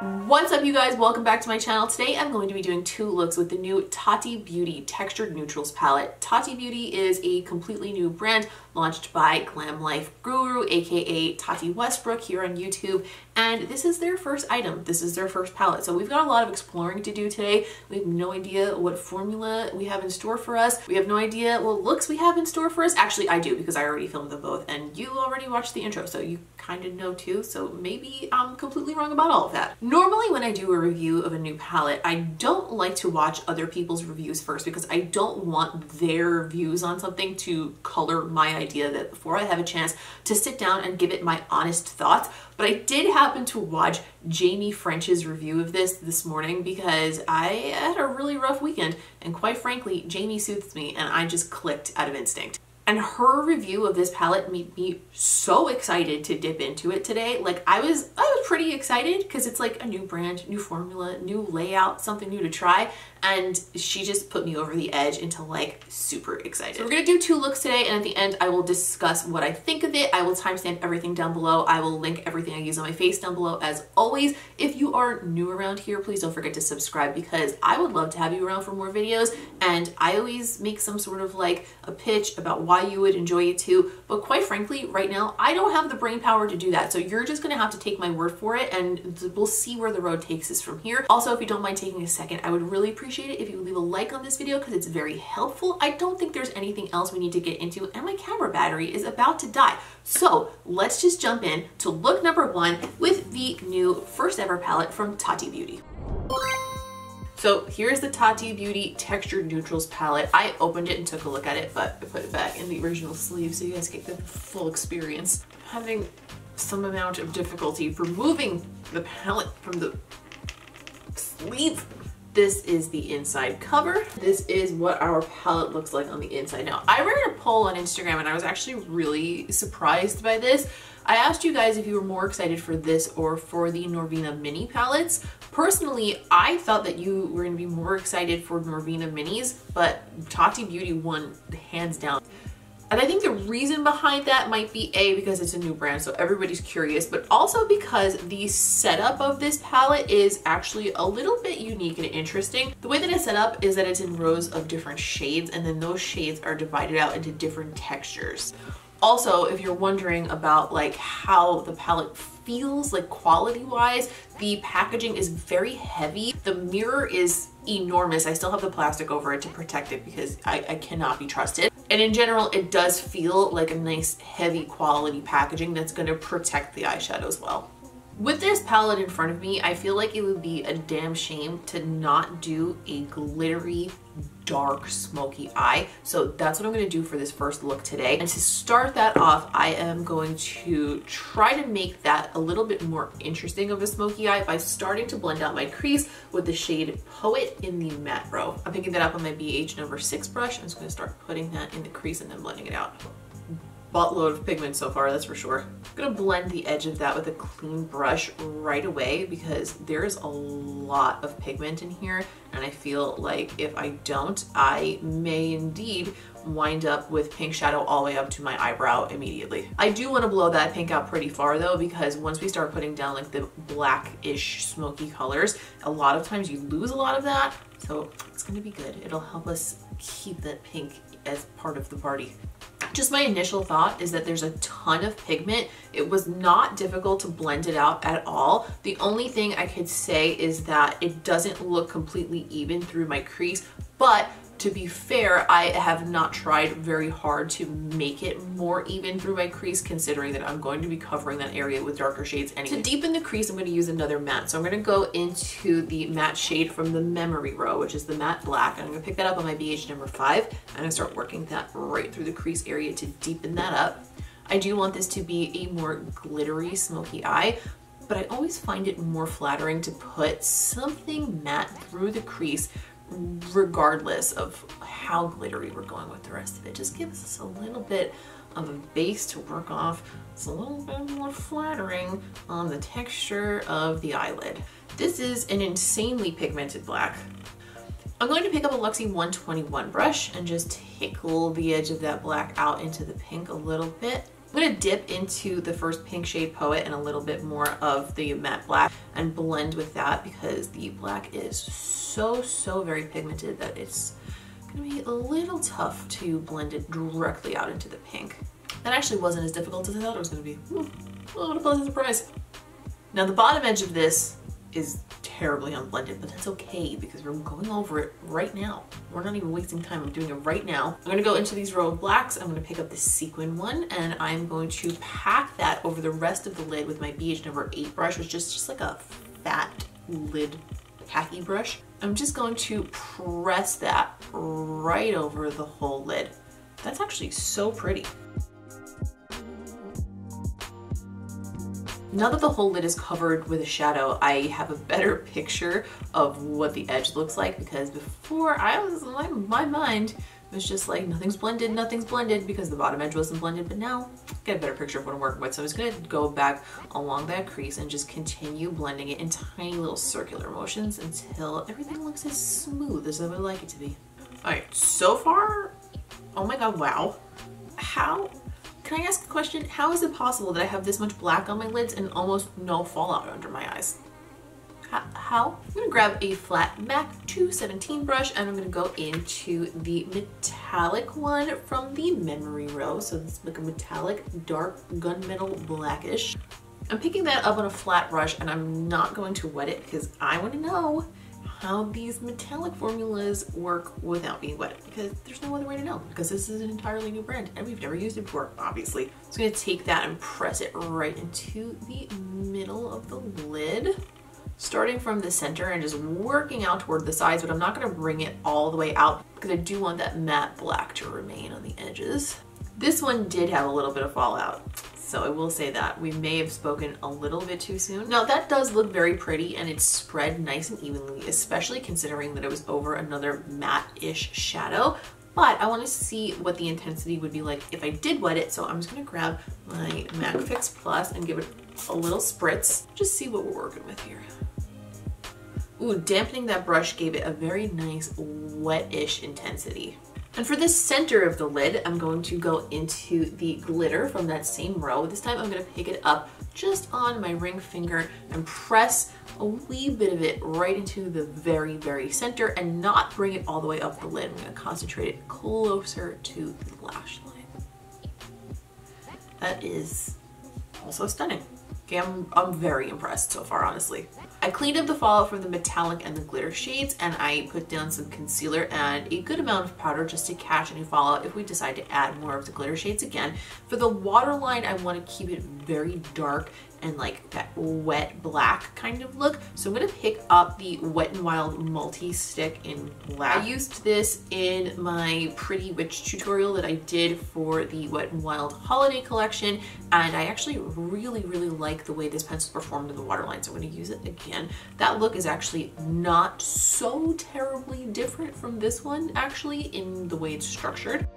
What's up, you guys? Welcome back to my channel. Today I'm going to be doing two looks with the new TATI Beauty Textured Neutrals palette. TATI Beauty is a completely new brand launched by Glam Life Guru, aka Tati Westbrook, here on YouTube, and this is their first item. This is their first palette. So we've got a lot of exploring to do today. We have no idea what formula we have in store for us. We have no idea what looks we have in store for us. Actually, I do, because I already filmed them both and you already watched the intro, so you kind of know too, so maybe I'm completely wrong about all of that. Normally when I do a review of a new palette, I don't like to watch other people's reviews first because I don't want their views on something to color my idea that before I have a chance to sit down and give it my honest thoughts. But I did happen to watch Jamie French's review of this morning because I had a really rough weekend, and quite frankly, Jamie soothes me and I just clicked out of instinct. And her review of this palette made me so excited to dip into it today. Like I was pretty excited because it's like a new brand, new formula, new layout, something new to try. And she just put me over the edge into like super excited. So we're gonna do two looks today, and at the end I will discuss what I think of it. I will timestamp everything down below. I will link everything I use on my face down below as always. If you are new around here, please don't forget to subscribe because I would love to have you around for more videos. And I always make some sort of like a pitch about why you would enjoy it too. But quite frankly, right now, I don't have the brain power to do that. So you're just gonna have to take my word for it, and we'll see where the road takes us from here. Also, if you don't mind taking a second, I would really appreciate it if you would leave a like on this video because it's very helpful. I don't think there's anything else we need to get into, and my camera battery is about to die. So let's just jump in to look number one with the new first ever palette from TATI Beauty. So here's the TATI Beauty Textured Neutrals palette. I opened it and took a look at it, but I put it back in the original sleeve so you guys get the full experience. I'm having some amount of difficulty removing the palette from the sleeve. This is the inside cover. This is what our palette looks like on the inside. Now, I ran a poll on Instagram and I was actually really surprised by this. I asked you guys if you were more excited for this or for the Norvina mini palettes. Personally, I thought that you were gonna be more excited for Norvina minis, but TATI Beauty won hands down. And I think the reason behind that might be A, because it's a new brand, so everybody's curious, but also because the setup of this palette is actually a little bit unique and interesting. The way that it's set up is that it's in rows of different shades, and then those shades are divided out into different textures. Also, if you're wondering about like how the palette feels like quality-wise, the packaging is very heavy. The mirror is enormous. I still have the plastic over it to protect it because I cannot be trusted. And in general, it does feel like a nice heavy quality packaging that's going to protect the eyeshadow as well. With this palette in front of me, I feel like it would be a damn shame to not do a glittery, dark, smoky eye. So that's what I'm going to do for this first look today. And to start that off, I am going to try to make that a little bit more interesting of a smoky eye by starting to blend out my crease with the shade Poet in the matte row. I'm picking that up on my BH number 6 brush. I'm just going to start putting that in the crease and then blending it out. Buttload of pigment so far, that's for sure. I'm gonna blend the edge of that with a clean brush right away because there's a lot of pigment in here, and I feel like if I don't, I may indeed wind up with pink shadow all the way up to my eyebrow immediately. I do want to blow that pink out pretty far though, because once we start putting down like the blackish smoky colors, a lot of times you lose a lot of that, so it's gonna be good. It'll help us keep that pink as part of the party. Just my initial thought is that there's a ton of pigment. It was not difficult to blend it out at all. The only thing I could say is that it doesn't look completely even through my crease, but to be fair, I have not tried very hard to make it more even through my crease, considering that I'm going to be covering that area with darker shades anyway. To deepen the crease, I'm going to use another matte. So I'm going to go into the matte shade from the Memory row, which is the matte black. And I'm going to pick that up on my BH number 5. I'm going to start working that right through the crease area to deepen that up. I do want this to be a more glittery, smoky eye, but I always find it more flattering to put something matte through the crease regardless of how glittery we're going with the rest of it. Just gives us a little bit of a base to work off. It's a little bit more flattering on the texture of the eyelid. This is an insanely pigmented black. I'm going to pick up a LUXE 121 brush and just tickle the edge of that black out into the pink a little bit. I'm gonna dip into the first pink shade Poet and a little bit more of the matte black and blend with that because the black is so very pigmented that it's gonna be a little tough to blend it directly out into the pink. That actually wasn't as difficult as I thought it was gonna be. What a pleasant surprise. Now the bottom edge of this is terribly unblended, but that's okay because we're going over it right now. We're not even wasting time, I'm doing it right now. I'm gonna go into these row of blacks, I'm gonna pick up the sequin one, and I'm going to pack that over the rest of the lid with my BH number 8 brush, which is just like a fat lid tacky brush. I'm just going to press that right over the whole lid. That's actually so pretty. Now that the whole lid is covered with a shadow, I have a better picture of what the edge looks like because before my mind was just like nothing's blended because the bottom edge wasn't blended, but now I get a better picture of what I'm working with. So I'm just gonna go back along that crease and just continue blending it in tiny little circular motions until everything looks as smooth as I would like it to be. All right, so far, oh my God, wow. Can I ask a question? How is it possible that I have this much black on my lids and almost no fallout under my eyes? How? I'm gonna grab a flat MAC 217 brush and I'm gonna go into the metallic one from the memory row. So it's like a metallic, dark gunmetal blackish. I'm picking that up on a flat brush and I'm not going to wet it because I wanna know how these metallic formulas work without being wet because there's no other way to know because this is an entirely new brand and we've never used it before, obviously. So I'm gonna take that and press it right into the middle of the lid, starting from the center and just working out toward the sides, but I'm not gonna bring it all the way out because I do want that matte black to remain on the edges. This one did have a little bit of fallout, so I will say that we may have spoken a little bit too soon. Now that does look very pretty and it's spread nice and evenly, especially considering that it was over another matte-ish shadow, but I want to see what the intensity would be like if I did wet it. So I'm just going to grab my MAC Fix Plus and give it a little spritz, just see what we're working with here. Ooh, dampening that brush gave it a very nice wet-ish intensity. And for the center of the lid, I'm going to go into the glitter from that same row. This time I'm gonna pick it up just on my ring finger and press a wee bit of it right into the very center and not bring it all the way up the lid. I'm gonna concentrate it closer to the lash line. That is also stunning. Okay, I'm very impressed so far, honestly. I cleaned up the fallout from the metallic and the glitter shades and I put down some concealer and a good amount of powder just to catch any fallout if we decide to add more of the glitter shades again. For the waterline, I want to keep it very dark and like that wet black kind of look. So I'm going to pick up the Wet n Wild multi-stick in black. I used this in my Pretty Witch tutorial that I did for the Wet n Wild holiday collection, and I actually really like the way this pencil performed in the waterline, so I'm going to use it again. That look is actually not so terribly different from this one actually in the way it's structured.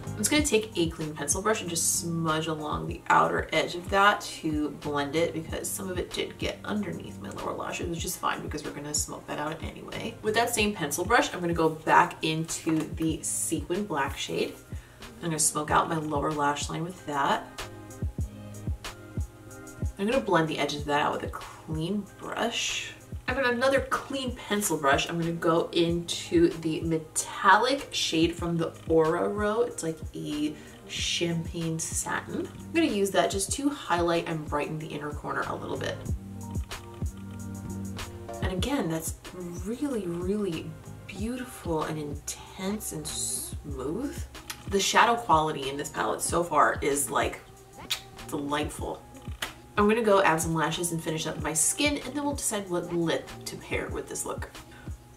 I'm just going to take a clean pencil brush and just smudge along the outer edge of that to blend it because some of it did get underneath my lower lashes, which is fine because we're going to smoke that out anyway. With that same pencil brush, I'm going to go back into the sequin black shade. I'm going to smoke out my lower lash line with that. I'm going to blend the edges of that out with a clean brush. I've got another clean pencil brush. I'm going to go into the metallic shade from the Aura row. It's like a champagne satin. I'm going to use that just to highlight and brighten the inner corner a little bit. And again, that's really beautiful and intense and smooth. The shadow quality in this palette so far is like delightful. I'm gonna go add some lashes and finish up my skin, and then we'll decide what lip to pair with this look.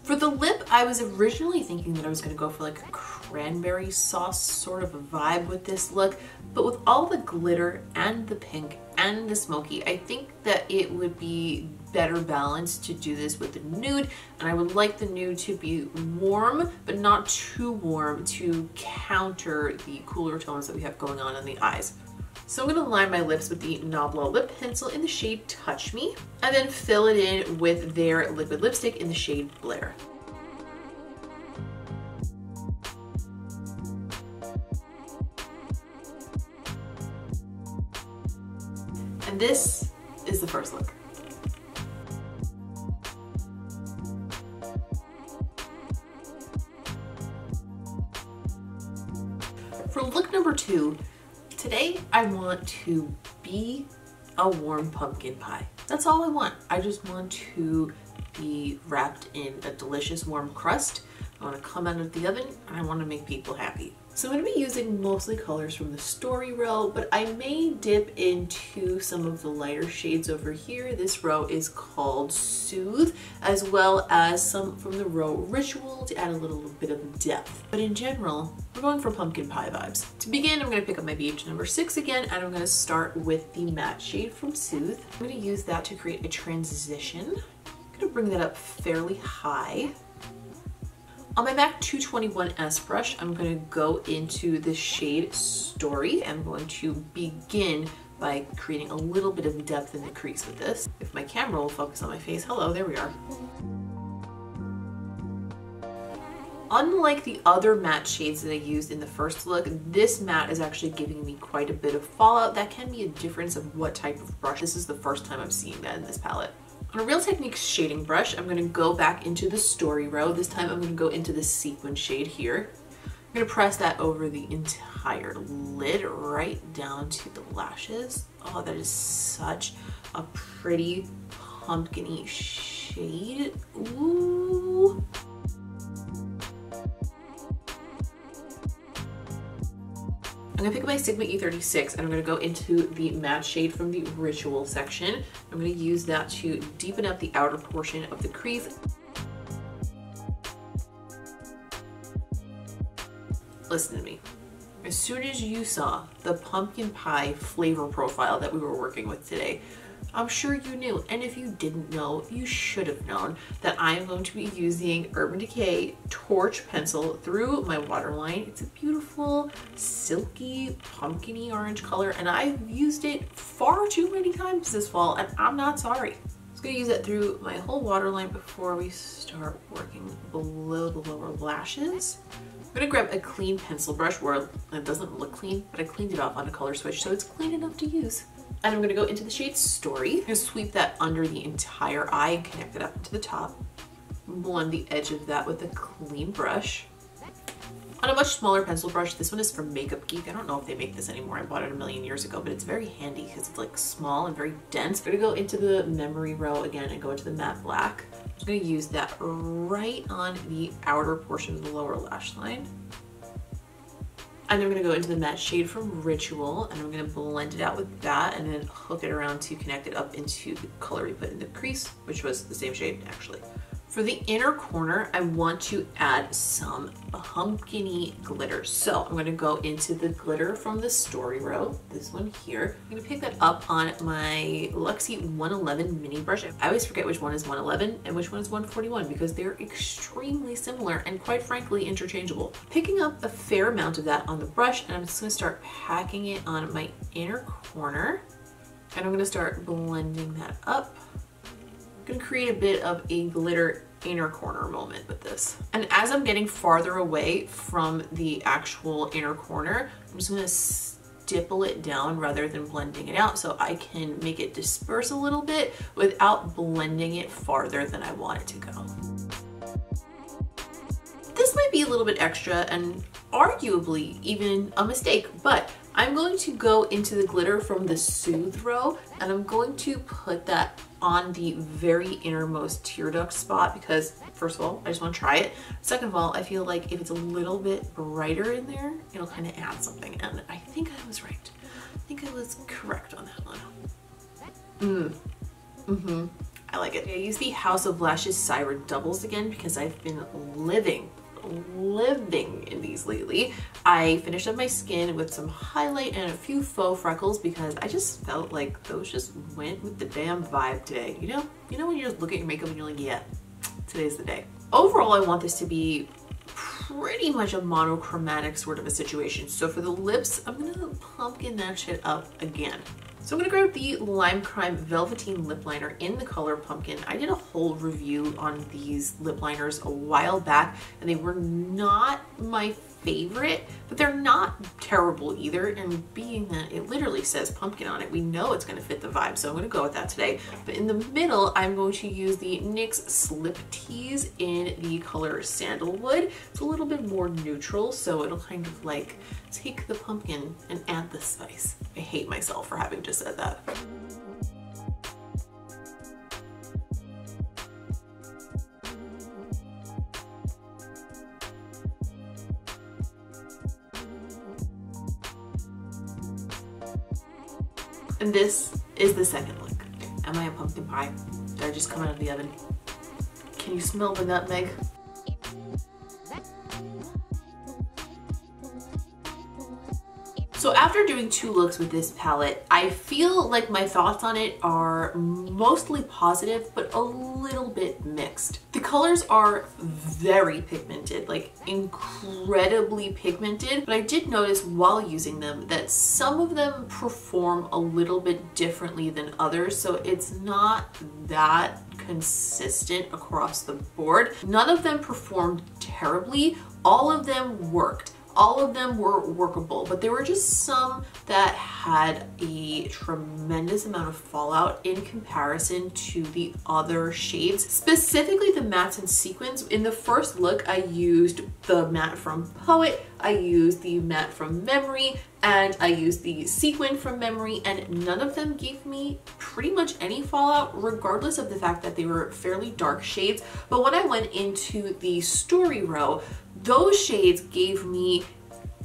For the lip, I was originally thinking that I was gonna go for like a cranberry sauce sort of a vibe with this look, but with all the glitter and the pink and the smoky, I think that it would be better balanced to do this with the nude, and I would like the nude to be warm, but not too warm to counter the cooler tones that we have going on in the eyes. So I'm going to line my lips with the NABLA lip pencil in the shade Touch Me, and then fill it in with their liquid lipstick in the shade BLAIR. And this is the first look. For look number 2, today I want to be a warm pumpkin pie. That's all I want. I just want to be wrapped in a delicious warm crust. I want to come out of the oven and I want to make people happy. So I'm going to be using mostly colors from the Story row, but I may dip into some of the lighter shades over here. This row is called Soothe, as well as some from the row Ritual to add a little bit of depth. But in general, we're going for pumpkin pie vibes. To begin, I'm going to pick up my BH number 6 again, and I'm going to start with the matte shade from Soothe. I'm going to use that to create a transition. I'm going to bring that up fairly high. On my MAC 221S brush, I'm going to go into the shade Story. I'm going to begin by creating a little bit of depth in the crease with this. If my camera will focus on my face, hello, there we are. Unlike the other matte shades that I used in the first look, this matte is actually giving me quite a bit of fallout. That can be a difference of what type of brush. This is the first time I'm seeing that in this palette. On a Real Techniques shading brush, I'm going to go back into the Story row. This time I'm going to go into the sequin shade here. I'm going to press that over the entire lid right down to the lashes. Oh, that is such a pretty pumpkin-y shade. Ooh. I'm gonna pick up my Sigma E36 and I'm gonna go into the matte shade from the Ritual section. I'm gonna use that to deepen up the outer portion of the crease. Listen to me. As soon as you saw the pumpkin pie flavor profile that we were working with today, I'm sure you knew, and if you didn't know, you should have known that I am going to be using Urban Decay Torch Pencil through my waterline. It's a beautiful, silky, pumpkin-y orange color, and I've used it far too many times this fall, and I'm not sorry. I'm just gonna use it through my whole waterline before we start working below the lower lashes. I'm gonna grab a clean pencil brush where it doesn't look clean, but I cleaned it off on a color switch, so it's clean enough to use. And I'm gonna go into the shade Story. I'm gonna sweep that under the entire eye and connect it up into the top. Blend the edge of that with a clean brush. On a much smaller pencil brush, this one is from Makeup Geek. I don't know if they make this anymore. I bought it a million years ago, but it's very handy because it's like small and very dense. I'm gonna go into the Memory row again and go into the matte black. I'm gonna use that right on the outer portion of the lower lash line. And I'm gonna go into the matte shade from Ritual and I'm gonna blend it out with that and then hook it around to connect it up into the color we put in the crease, which was the same shade actually. For the inner corner, I want to add some pumpkin-y glitter. So I'm gonna go into the glitter from the Story row, this one here. I'm gonna pick that up on my LUXE 111 mini brush. I always forget which one is 111 and which one is 141 because they're extremely similar and quite frankly interchangeable. Picking up a fair amount of that on the brush and I'm just gonna start packing it on my inner corner and I'm gonna start blending that up. I'm gonna create a bit of a glitter inner corner moment with this. And as I'm getting farther away from the actual inner corner, I'm just gonna stipple it down rather than blending it out so I can make it disperse a little bit without blending it farther than I want it to go. This might be a little bit extra and arguably even a mistake, but I'm going to go into the glitter from the Soothe row and I'm going to put that on the very innermost tear duct spot because first of all, I just want to try it. Second of all, I feel like if it's a little bit brighter in there, it'll kind of add something. And I think I was right. I think I was correct on that one. I like it. I use the House of Lashes Siren doubles again because I've been living in these lately. I finished up my skin with some highlight and a few faux freckles because I just felt like those just went with the damn vibe today. You know when you just look at your makeup and you're like, yeah, today's the day. Overall, I want this to be pretty much a monochromatic sort of a situation. So for the lips, I'm gonna pumpkin that shit up again. So I'm gonna grab the LIMECRIME Velveteen Lip Liner in the color Pumpkin. I did a whole review on these lip liners a while back and they were not my favorite, but they're not terrible either. And being that it literally says pumpkin on it, we know it's gonna fit the vibe, so I'm gonna go with that today. But in the middle, I'm going to use the NYX Slip Tease in the color Sandalwood. It's a little bit more neutral, so it'll kind of like take the pumpkin and add the spice. I hate myself for having just said that. And this is the second look. Am I a pumpkin pie? Did I just come out of the oven? Can you smell the nutmeg? So after doing 2 looks with this palette, I feel like my thoughts on it are mostly positive, but a little bit mixed. The colors are very pigmented, like incredibly pigmented, but I did notice while using them that some of them perform a little bit differently than others, so it's not that consistent across the board. None of them performed terribly, all of them worked. All of them were workable, but there were just some that had a tremendous amount of fallout in comparison to the other shades, specifically the mattes and sequins. In the first look, I used the matte from Poet, I used the matte from Memory, and I used the sequin from Memory, and none of them gave me pretty much any fallout, regardless of the fact that they were fairly dark shades. But when I went into the Story row, those shades gave me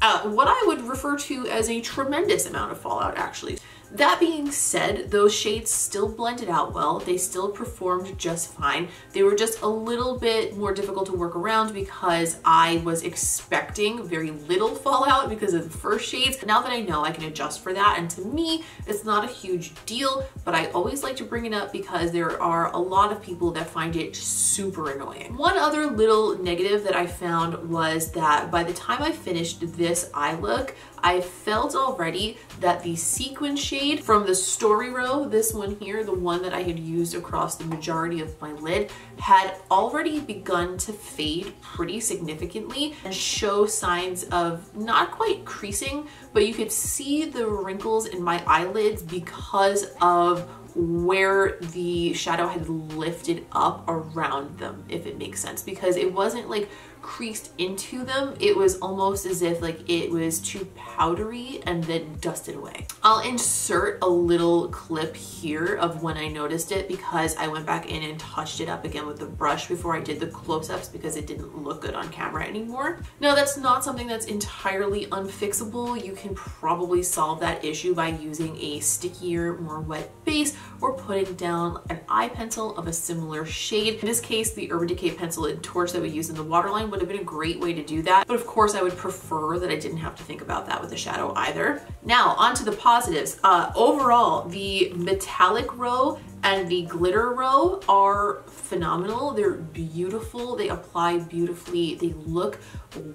what I would refer to as a tremendous amount of fallout, actually. That being said, those shades still blended out well. They still performed just fine. They were just a little bit more difficult to work around because I was expecting very little fallout because of the first shades. Now that I know, I can adjust for that, and to me, it's not a huge deal, but I always like to bring it up because there are a lot of people that find it super annoying. One other little negative that I found was that by the time I finished this eye look, I felt already that the sequin shade from the Story row, this one here, the one that I had used across the majority of my lid, had already begun to fade pretty significantly and show signs of not quite creasing, but you could see the wrinkles in my eyelids because of where the shadow had lifted up around them, if it makes sense, because it wasn't like creased into them. It was almost as if like it was too powdery and then dusted away. I'll insert a little clip here of when I noticed it because I went back in and touched it up again with the brush before I did the close-ups because it didn't look good on camera anymore. Now, that's not something that's entirely unfixable. You can probably solve that issue by using a stickier, more wet base or putting down an eye pencil of a similar shade. In this case, the Urban Decay pencil and torch that we used in the waterline would have been a great way to do that. But of course, I would prefer that I didn't have to think about that with the shadow either. Now, on to the positives. Overall, the metallic row and the glitter row are phenomenal. They're beautiful. They apply beautifully. They look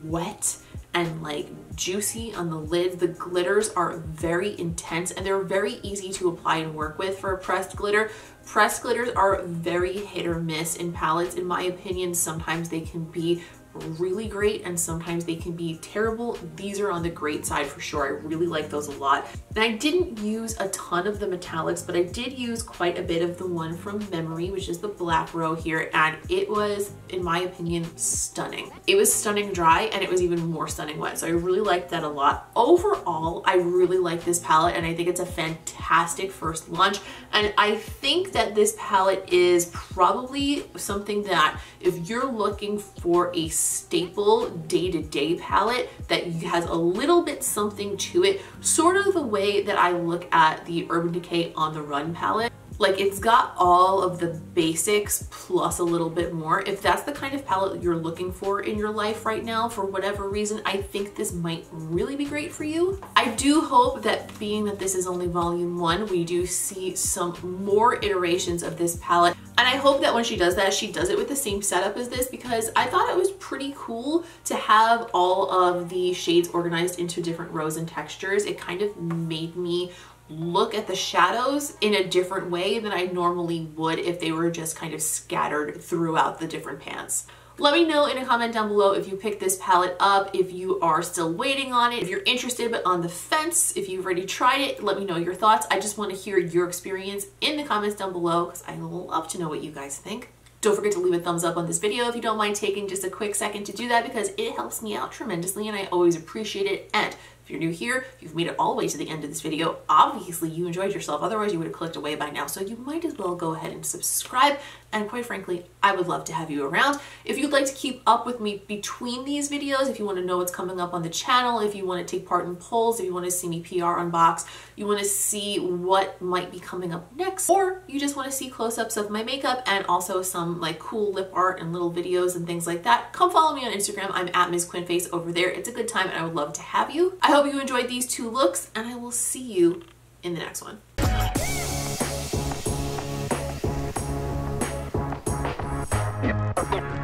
wet and like juicy on the lids. The glitters are very intense and they're very easy to apply and work with for a pressed glitter. Pressed glitters are very hit or miss in palettes, in my opinion. Sometimes they can be really great and sometimes they can be terrible. These are on the great side for sure. I really like those a lot. And I didn't use a ton of the metallics, but I did use quite a bit of the one from Memory, which is the black row here, and it was, in my opinion, stunning. It was stunning dry and it was even more stunning wet, so I really liked that a lot. Overall, I really like this palette and I think it's a fantastic first launch, and I think that this palette is probably something that if you're looking for a staple day-to-day palette that has a little bit something to it, sort of the way that I look at the Urban Decay On The Run palette. Like, it's got all of the basics plus a little bit more. If that's the kind of palette you're looking for in your life right now, for whatever reason, I think this might really be great for you. I do hope that, being that this is only volume 1, we do see some more iterations of this palette. And I hope that when she does that, she does it with the same setup as this, because I thought it was pretty cool to have all of the shades organized into different rows and textures. It kind of made me look at the shadows in a different way than I normally would if they were just kind of scattered throughout the different pans. Let me know in a comment down below if you picked this palette up, if you are still waiting on it, if you're interested but on the fence, if you've already tried it. Let me know your thoughts. I just want to hear your experience in the comments down below because I love to know what you guys think. Don't forget to leave a thumbs up on this video if you don't mind taking just a quick second to do that, because it helps me out tremendously and I always appreciate it. And if you're new here, you've made it all the way to the end of this video, obviously you enjoyed yourself, otherwise you would have clicked away by now, so you might as well go ahead and subscribe. And quite frankly, I would love to have you around. If you'd like to keep up with me between these videos, if you want to know what's coming up on the channel, if you want to take part in polls, if you want to see me PR unbox, you want to see what might be coming up next, or you just want to see close-ups of my makeup and also some like cool lip art and little videos and things like that, come follow me on Instagram. I'm at Ms. Quinface over there. It's a good time and I would love to have you. I hope you enjoyed these two looks and I will see you in the next one. Yeah.